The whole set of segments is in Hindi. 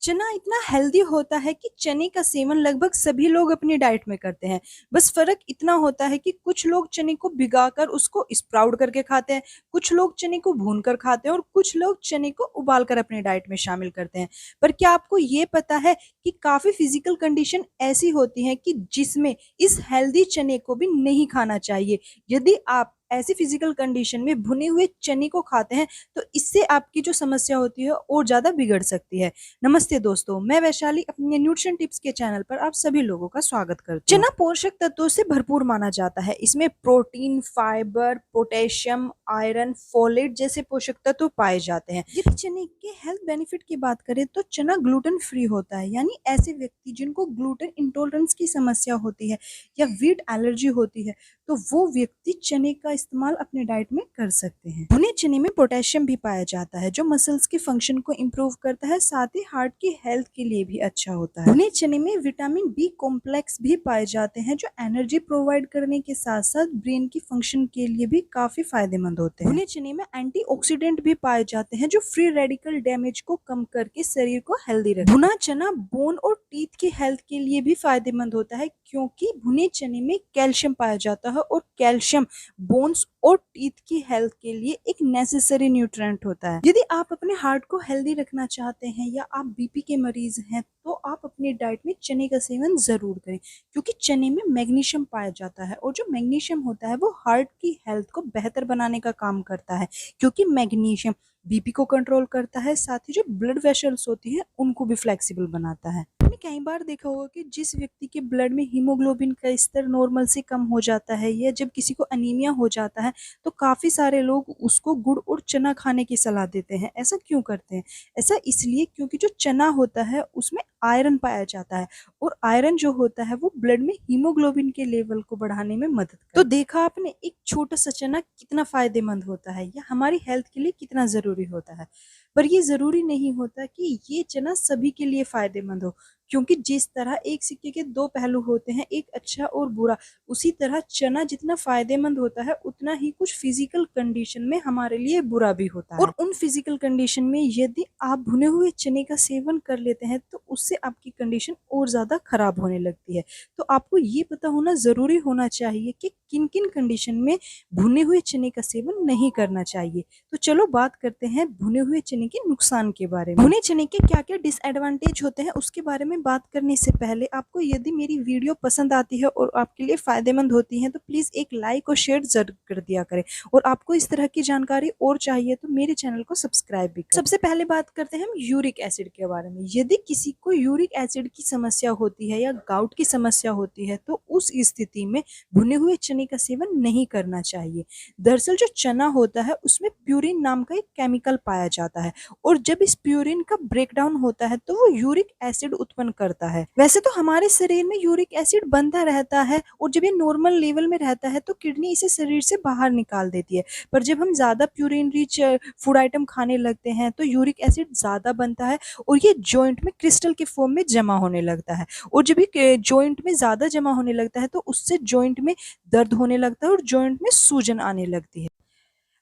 चना इतना हेल्दी होता है कि चने का सेवन लगभग सभी लोग अपनी डाइट में करते हैं। बस फ़र्क इतना होता है कि कुछ लोग चने को भिगाकर उसको स्प्राउट करके खाते हैं, कुछ लोग चने को भूनकर खाते हैं और कुछ लोग चने को उबालकर अपनी डाइट में शामिल करते हैं। पर क्या आपको ये पता है कि काफ़ी फिज़िकल कंडीशन ऐसी होती हैं कि जिसमें इस हेल्दी चने को भी नहीं खाना चाहिए। यदि आप ऐसी फिज़िकल कंडीशन में भुने हुए चने को खाते हैं, तो इससे आपकी जो समस्या होती है और ज़्यादा बिगड़ सकती है। नमस्ते दोस्तों, मैं वैशाली अपने न्यूट्रिशन टिप्स के चैनल पर आप सभी लोगों का स्वागत करती हूँ। चना पोषक तत्वों से भरपूर माना जाता है। इसमें protein, fibre, potassium, iron, folate जैसे पोषक तत्व पाए जाते हैं। यदि चने के हेल्थ बेनिफिट की बात करें तो चना ग्लूटेन फ्री होता है, यानी ऐसे व्यक्ति जिनको ग्लूटेन इंटॉलरेंस की समस्या होती है या व्हीट एलर्जी होती है, तो वो व्यक्ति चने का इस्तेमाल अपने डाइट में कर सकते हैं। भुने चने में पोटेशियम भी पाया जाता है जो मसल्स के फंक्शन को इम्प्रूव करता है, साथ ही हार्ट की हेल्थ के लिए भी अच्छा होता है। भुने चने में विटामिन बी कॉम्प्लेक्स भी पाए जाते हैं जो एनर्जी प्रोवाइड करने के साथ साथ ब्रेन की फंक्शन के लिए भी काफी फायदेमंद होते हैं। भुने चने में एंटीऑक्सीडेंट भी पाए जाते हैं जो फ्री रेडिकल डैमेज को कम करके शरीर को हेल्दी रखते हैं। भुना चना बोन और टीथ की हेल्थ के लिए भी फायदेमंद होता है क्योंकि भुने चने में कैल्शियम पाया जाता है और कैल्शियम बोन्स और टीथ की हेल्थ के लिए एक नेसेसरी न्यूट्रिएंट होता है। यदि आप अपने हार्ट को हेल्दी रखना चाहते हैं या आप बीपी के मरीज हैं तो आप अपनी डाइट में चने का सेवन जरूर करें क्योंकि चने में मैग्नीशियम पाया जाता है और जो मैग्नीशियम होता है वो हार्ट की हेल्थ को बेहतर बनाने का काम करता है क्योंकि मैग्नीशियम बीपी को कंट्रोल करता है, साथ ही जो ब्लड वेसल्स होती है उनको भी फ्लेक्सिबल बनाता है। आपने कई बार देखा होगा कि जिस व्यक्ति के ब्लड में हीमोग्लोबिन का स्तर नॉर्मल से कम हो जाता है या जब किसी को अनीमिया हो जाता है तो काफ़ी सारे लोग उसको गुड़ और चना खाने की सलाह देते हैं। ऐसा क्यों करते हैं? ऐसा इसलिए क्योंकि जो चना होता है उसमें आयरन पाया जाता है और आयरन जो होता है वो ब्लड में हीमोग्लोबिन के लेवल को बढ़ाने में मदद करता है। तो देखा आपने एक छोटा सा चना कितना फायदेमंद होता है या हमारी हेल्थ के लिए कितना ज़रूरी होता है। पर ये ज़रूरी नहीं होता कि ये चना सभी के लिए फायदेमंद हो क्योंकि जिस तरह एक सिक्के के दो पहलू होते हैं, एक अच्छा और बुरा, उसी तरह चना जितना फायदेमंद होता है उतना ही कुछ फिजिकल कंडीशन में हमारे लिए बुरा भी होता है। और उन फिजिकल कंडीशन में यदि आप भुने हुए चने का सेवन कर लेते हैं तो उससे आपकी कंडीशन और ज़्यादा खराब होने लगती है। तो आपको ये पता होना ज़रूरी होना चाहिए कि किन किन कंडीशन में भुने हुए चने का सेवन नहीं करना चाहिए। तो चलो बात करते हैं भुने हुए चने के नुकसान के बारे में। भुने चने के क्या क्या डिसएडवांटेज होते हैं उसके बारे में बात करने से पहले आपको यदि मेरी वीडियो पसंद आती है और आपके लिए फायदेमंद होती है तो प्लीज़ एक लाइक और शेयर जरूर कर दिया करें और आपको इस तरह की जानकारी और चाहिए तो मेरे चैनल को सब्सक्राइब भी करें। सबसे पहले बात करते हैं हम यूरिक एसिड के बारे में। यदि किसी को यूरिक एसिड की समस्या होती है या गाउट की समस्या होती है तो उस स्थिति में भुने हुए चने का सेवन नहीं करना चाहिए। दरअसल जो चना होता है उसमें प्यूरिन नाम का एक केमिकल पाया जाता है और जब इस प्यूरिन का ब्रेकडाउन होता है तो वो यूरिक एसिड उत्पन्न करता है। वैसे तो हमारे शरीर में यूरिक एसिड बनता रहता है और जब ये नॉर्मल लेवल में रहता है तो किडनी इसे शरीर से बाहर निकाल देती है, पर जब हम ज्यादा प्यूरिन रिच फूड आइटम खाने लगते हैं तो यूरिक एसिड ज्यादा बनता है और ये जॉइंट में क्रिस्टल के फॉर्म में जमा होने लगता है और जब ये जॉइंट में ज्यादा जमा होने लगता है तो उससे जॉइंट में दर्द होने लगता है और जॉइंट में सूजन आने लगती है।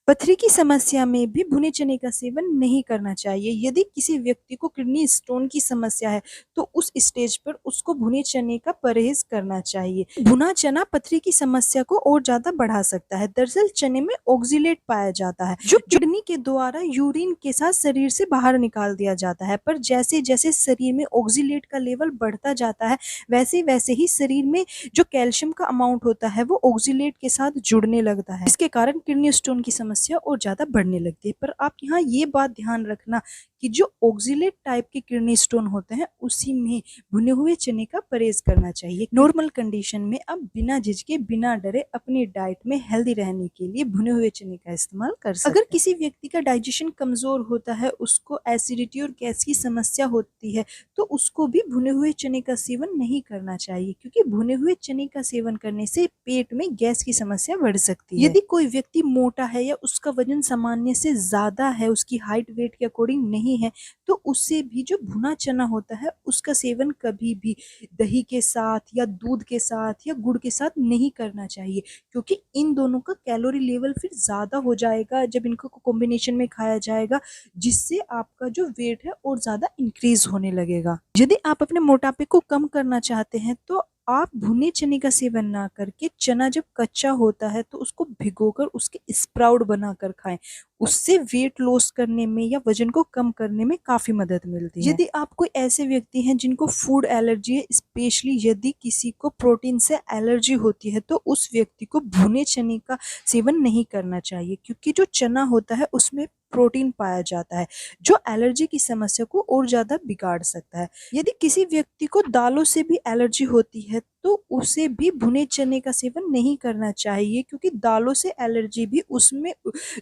पथरी की समस्या में भी भुने चने का सेवन नहीं करना चाहिए। यदि किसी व्यक्ति को किडनी स्टोन की समस्या है तो उस स्टेज पर उसको भुने चने का परहेज करना चाहिए। भुना चना पथरी की समस्या को और ज्यादा बढ़ा सकता है। दरअसल चने में ऑक्सीलेट पाया जाता है जो किडनी के द्वारा यूरिन के साथ शरीर से बाहर निकाल दिया जाता है, पर जैसे जैसे शरीर में ऑक्सीलेट का लेवल बढ़ता जाता है वैसे वैसे ही शरीर में जो कैल्शियम का अमाउंट होता है वो ऑक्सीलेट के साथ जुड़ने लगता है। इसके कारण किडनी स्टोन की समस्या और ज्यादा बढ़ने लगती है। पर आप यहाँ ये बात ध्यान रखना कि जो ऑक्सीलेट टाइप के किडनी स्टोन होते हैं उसी में भुने हुए चने का परहेज करना चाहिए। नॉर्मल कंडीशन में आप बिना झिझके बिना डरे अपनी डाइट में हेल्दी रहने के लिए भुने हुए चने का इस्तेमाल कर सकते हैं। अगर किसी व्यक्ति का डाइजेशन कमजोर होता है, उसको एसिडिटी और गैस की समस्या होती है तो उसको भी भुने हुए चने का सेवन नहीं करना चाहिए क्योंकि भुने हुए चने का सेवन करने से पेट में गैस की समस्या बढ़ सकती है। यदि कोई व्यक्ति मोटा है या उसका वजन सामान्य से ज्यादा है, उसकी हाइट वेट के अकॉर्डिंग नहीं नहीं है तो उससे भी जो भुना चना होता है उसका सेवन कभी भी दही के साथ या दूध के साथ या गुड़ के साथ नहीं करना चाहिए, क्योंकि इन दोनों का कैलोरी लेवल फिर ज़्यादा हो जाएगा जब इनको कॉम्बिनेशन में खाया जाएगा, जिससे आपका जो वेट है और ज़्यादा इंक्रीज होने लगेगा। यदि आप अपने मोटापे को कम करना चाहते हैं तो आप भुने चने का सेवन ना करके चना जब कच्चा होता है तो उसको भिगोकर उसके स्प्राउट बनाकर खाएं। उससे वेट लॉस करने में या वजन को कम करने में काफी मदद मिलती है। यदि आप कोई ऐसे व्यक्ति हैं जिनको फूड एलर्जी है, स्पेशली यदि किसी को प्रोटीन से एलर्जी होती है, तो उस व्यक्ति को भुने चने का सेवन नहीं करना चाहिए, क्योंकि जो चना होता है उसमें प्रोटीन पाया जाता है जो एलर्जी की समस्या को और ज्यादा बिगाड़ सकता है। यदि किसी व्यक्ति को दालों से भी एलर्जी होती है तो उसे भी भुने चने का सेवन नहीं करना चाहिए, क्योंकि दालों से एलर्जी भी उसमें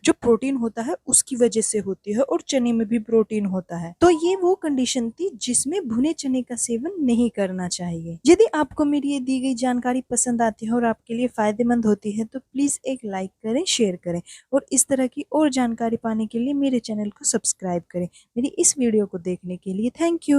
जो प्रोटीन होता है उसकी वजह से होती है और चने में भी प्रोटीन होता है। तो ये वो कंडीशन थी जिसमें भुने चने का सेवन नहीं करना चाहिए। यदि आपको मेरी ये दी गई जानकारी पसंद आती है और आपके लिए फायदेमंद होती है तो प्लीज एक लाइक करें, शेयर करें और इस तरह की और जानकारी पाने के लिए मेरे चैनल को सब्सक्राइब करें। मेरी इस वीडियो को देखने के लिए थैंक यू।